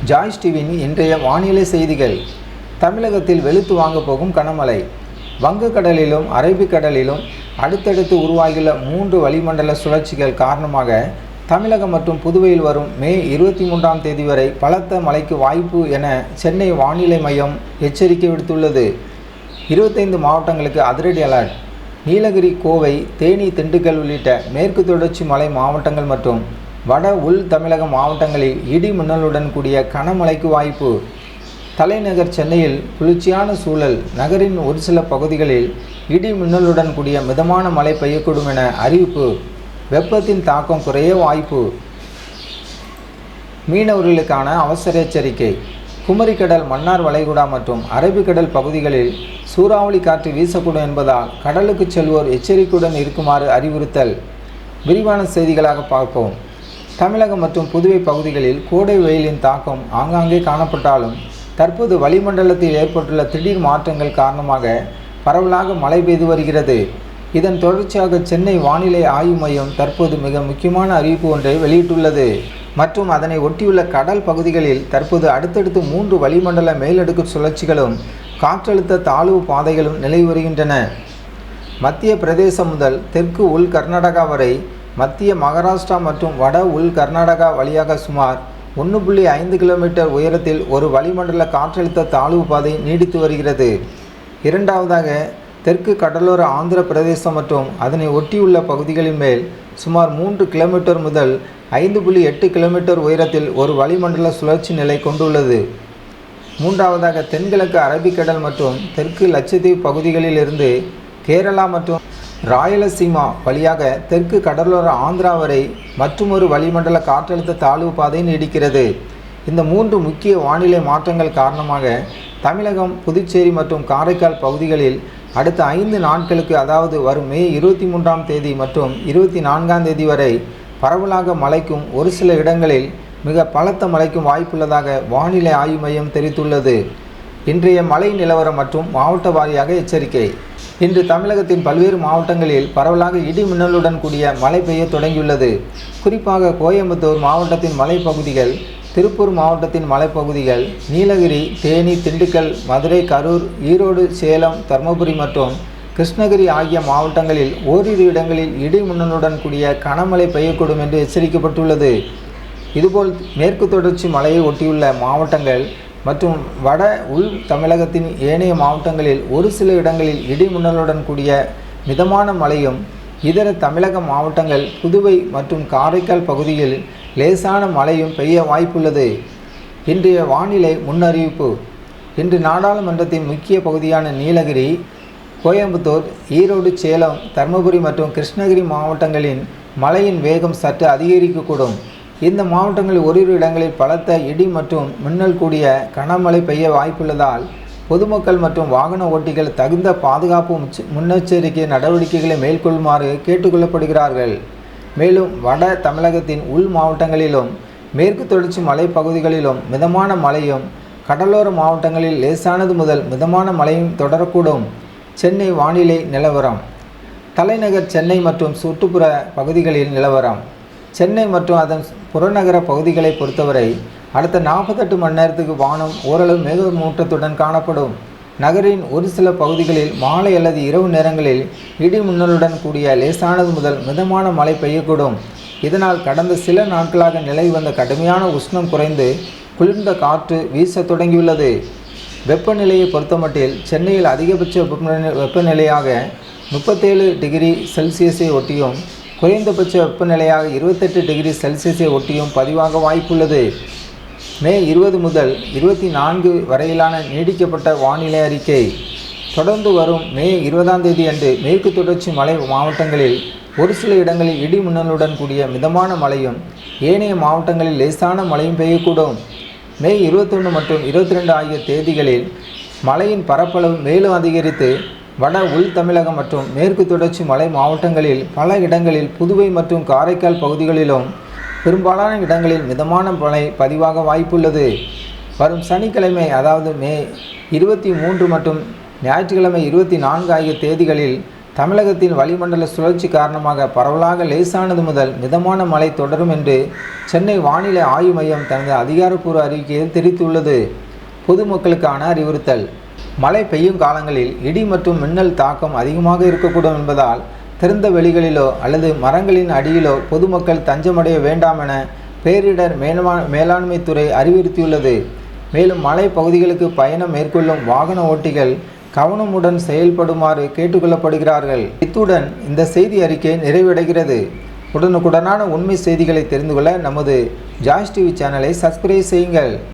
Joyce டிவியின் இன்றைய வானிலை செய்திகள். தமிழகத்தில் வெளுத்து வாங்க போகும் கனமழை. வங்கக்கடலிலும் அரபிக்கடலிலும் அடுத்தடுத்து உருவாகியுள்ள 3 வளிமண்டல சுழற்சிகள் காரணமாக தமிழகம் மற்றும் புதுவையில் வரும் மே 23ஆம் தேதி வரை பலத்த மழைக்கு வாய்ப்பு என சென்னை வானிலை மையம் எச்சரிக்கை விடுத்துள்ளது. 25 மாவட்டங்களுக்கு அதிரடி அலர்ட். நீலகிரி, கோவை, தேனி, திண்டுக்கல் உள்ளிட்ட மேற்கு தொடர்ச்சி மலை மாவட்டங்கள் மற்றும் வட உள் தமிழக மாவட்டங்களில் இடி மின்னலுடன் கூடிய கனமழைக்கு வாய்ப்பு. தலைநகர் சென்னையில் குளிர்ச்சியான சூழல். நகரின் ஒரு சில பகுதிகளில் இடி மின்னலுடன் கூடிய மிதமான மழை பெய்யக்கூடும் என அறிவிப்பு. வெப்பத்தின் தாக்கம் குறைய வாய்ப்பு. மீனவர்களுக்கான அவசர எச்சரிக்கை. குமரிக்கடல், மன்னார் வளைகுடா மற்றும் அரபிக்கடல் பகுதிகளில் சூறாவளி காற்று வீசக்கூடும் என்பதால் கடலுக்கு செல்வோர் எச்சரிக்கையுடன் இருக்குமாறு அறிவுறுத்தல். விரிவான செய்திகளாக பார்ப்போம். தமிழகம் மற்றும் புதுவை பகுதிகளில் கோடை வெயிலின் தாக்கம் ஆங்காங்கே காணப்பட்டாலும் தற்போது வளிமண்டலத்தில் ஏற்பட்டுள்ள திடீர் மாற்றங்கள் காரணமாக பரவலாக மழை பெய்து வருகிறது. இதன் தொடர்ச்சியாக சென்னை வானிலை ஆய்வு மையம் தற்போது மிக முக்கியமான அறிவிப்பு ஒன்றை வெளியிட்டுள்ளது. மற்றும் அதனை ஒட்டியுள்ள கடல் பகுதிகளில் தற்போது அடுத்தடுத்து 3 வளிமண்டல மேலடுக்கு சுழற்சிகளும் காற்றழுத்த தாழ்வு பாதைகளும் நிலவி வருகின்றன. மத்திய பிரதேசம் முதல் தெற்கு உள் கர்நாடகா வரை, மத்திய மகாராஷ்டிரா மற்றும் வட உள் கர்நாடகா வழியாக சுமார் 1.5 கிலோமீட்டர் உயரத்தில் ஒரு வளிமண்டல காற்றழுத்த தாழ்வு பாதை நீடித்து வருகிறது. இரண்டாவதாக, தெற்கு கடலோர ஆந்திர பிரதேசம் மற்றும் அதனை ஒட்டியுள்ள பகுதிகளின் மேல் சுமார் 3 கிலோமீட்டர் முதல் 5.8 கிலோமீட்டர் உயரத்தில் ஒரு வளிமண்டல சுழற்சி நிலை கொண்டுள்ளது. மூன்றாவதாக, தென்கிழக்கு அரபிக்கடல் மற்றும் தெற்கு லட்சத்தீவு பகுதிகளில் இருந்து கேரளா மற்றும் ராயலசீமா வழியாக தெற்கு கடலோர ஆந்திரா வரை மற்றுமொரு வளிமண்டல காற்றழுத்த தாழ்வு பாதை நீடிக்கிறது. இந்த 3 முக்கிய வானிலை மாற்றங்கள் காரணமாக தமிழகம், புதுச்சேரி மற்றும் காரைக்கால் பகுதிகளில் அடுத்த 5 நாட்களுக்கு, அதாவது வரும் மே 23ஆம் தேதி மற்றும் 24ஆம் தேதி வரை பரவலாக மழைக்கும் ஒரு சில இடங்களில் மிக பலத்த மழைக்கும் வாய்ப்புள்ளதாக வானிலை ஆய்வு மையம் தெரிவித்துள்ளது. இன்றைய மழை நிலவரம் மற்றும் மாவட்ட வாரியாக எச்சரிக்கை. இன்று தமிழகத்தின் பல்வேறு மாவட்டங்களில் பரவலாக இடி மின்னலுடன் கூடிய மழை பெய்ய தொடங்கியுள்ளது. குறிப்பாக கோயம்புத்தூர் மாவட்டத்தின் மலைப்பகுதிகள், திருப்பூர் மாவட்டத்தின் மலைப்பகுதிகள், நீலகிரி, தேனி, திண்டுக்கல், மதுரை, கரூர், ஈரோடு, சேலம், தர்மபுரி மற்றும் கிருஷ்ணகிரி ஆகிய மாவட்டங்களில் ஓரிரு இடங்களில் இடி மின்னலுடன் கூடிய கனமழை பெய்யக்கூடும் என்று எச்சரிக்கப்பட்டுள்ளது. இதுபோல் மேற்கு தொடர்ச்சி மலையை ஒட்டியுள்ள மாவட்டங்கள் மற்றும் வட உள் தமிழகத்தின் ஏனைய மாவட்டங்களில் ஒரு சில இடங்களில் இடி மின்னலுடன் கூடிய மிதமான மழையும், இதர தமிழக மாவட்டங்கள், புதுவை மற்றும் காரைக்கால் பகுதியில் லேசான மழையும் பெய்ய வாய்ப்புள்ளது. இன்றைய வானிலை முன்னறிவிப்பு. இன்று நாடாளுமன்றத்தின் முக்கிய பகுதியான நீலகிரி, கோயம்புத்தூர், ஈரோடு, சேலம், தர்மபுரி மற்றும் கிருஷ்ணகிரி மாவட்டங்களின் மழையின் வேகம் சற்று அதிகரிக்கக்கூடும். இந்த மாவட்டங்களில் ஓரிரு இடங்களில் பலத்த இடி மற்றும் மின்னல் கூடிய கனமழை பெய்ய வாய்ப்புள்ளதால் பொதுமக்கள் மற்றும் வாகன ஓட்டிகள் தகுந்த பாதுகாப்பு முன்னெச்சரிக்கை நடவடிக்கைகளை மேற்கொள்ளுமாறு கேட்டுக்கொள்ளப்படுகிறார்கள். மேலும் வட தமிழகத்தின் உள் மாவட்டங்களிலும் மேற்கு தொடர்ச்சி மலைப்பகுதிகளிலும் மிதமான மழையும், கடலோர மாவட்டங்களில் லேசானது முதல் மிதமான மழையும் தொடரக்கூடும். சென்னை வானிலை நிலவரம். தலைநகர் சென்னை மற்றும் சுற்றுப்புற பகுதிகளில் நிலவரம். சென்னை மற்றும் அதன் புறநகர பகுதிகளை பொறுத்தவரை அடுத்த 48 மணி நேரத்துக்கு வானம் ஓரளவு மேகமூட்டத்துடன் காணப்படும். நகரின் ஒரு சில பகுதிகளில் மாலை அல்லது இரவு நேரங்களில் இடி மின்னலுடன் கூடிய லேசானது முதல் மிதமான மழை பெய்யக்கூடும். இதனால் கடந்த சில நாட்களாக நிலவி வந்த கடுமையான உஷ்ணம் குறைந்து குளிர்ந்த காற்று வீச தொடங்கியுள்ளது. வெப்பநிலையை பொறுத்தமட்டில் சென்னையில் அதிகபட்ச வெப்பநிலையாக 37 டிகிரி செல்சியஸை ஒட்டியும் குறைந்தபட்ச வெப்பநிலையாக 28 டிகிரி செல்சியஸை ஒட்டியும் பதிவாக வாய்ப்புள்ளது. மே 20 முதல் 24 வரையிலான நீடிக்கப்பட்ட வானிலை அறிக்கை. தொடர்ந்து வரும் மே 20ஆம் தேதி அன்று மேற்கு தொடர்ச்சி மலை மாவட்டங்களில் ஒரு சில இடங்களில் இடி மின்னலுடன் கூடிய மிதமான மழையும், ஏனைய மாவட்டங்களில் லேசான மழையும் பெய்யக்கூடும். மே 21 மற்றும் 22 ஆகிய தேதிகளில் மழையின் பரப்பளவு மேலும் அதிகரித்து வட உள் தமிழகம் மற்றும் மேற்கு தொடர்ச்சி மலை மாவட்டங்களில் பல இடங்களில், புதுவை மற்றும் காரைக்கால் பகுதிகளிலும் பெரும்பாலான இடங்களில் மிதமான மழை பதிவாக வாய்ப்புள்ளது. வரும் சனிக்கிழமை, அதாவது மே 23 மற்றும் ஞாயிற்றுக்கிழமை 24 ஆகிய தேதிகளில் தமிழகத்தின் வளிமண்டல சுழற்சி காரணமாக பரவலாக லேசானது முதல் மிதமான மழை தொடரும் என்று சென்னை வானிலை ஆய்வு மையம் தனது அதிகாரப்பூர்வ அறிக்கையில் தெரிவித்துள்ளது. பொதுமக்களுக்கான அறிவுறுத்தல்: மழை பெய்யும் காலங்களில் இடி மற்றும் மின்னல் தாக்கம் அதிகமாக இருக்கக்கூடும் என்பதால் திறந்த வெளிகளிலோ அல்லது மரங்களின் அடியிலோ பொதுமக்கள் தஞ்சமடைய வேண்டாம் என பேரிடர் மேலாண்மைத்துறை அறிவுறுத்தியுள்ளது. மேலும் மலை பகுதிகளுக்கு பயணம் மேற்கொள்ளும் வாகன ஓட்டிகள் கவனமுடன் செயல்படுமாறு கேட்டுக்கொள்ளப்படுகிறார்கள். இத்துடன் இந்த செய்தி அறிக்கை நிறைவடைகிறது. உடனுக்குடனான உண்மை செய்திகளை தெரிந்து கொள்ள நமது ஜாய்ஸ் டிவி சேனலை சப்ஸ்கிரைப் செய்யுங்கள்.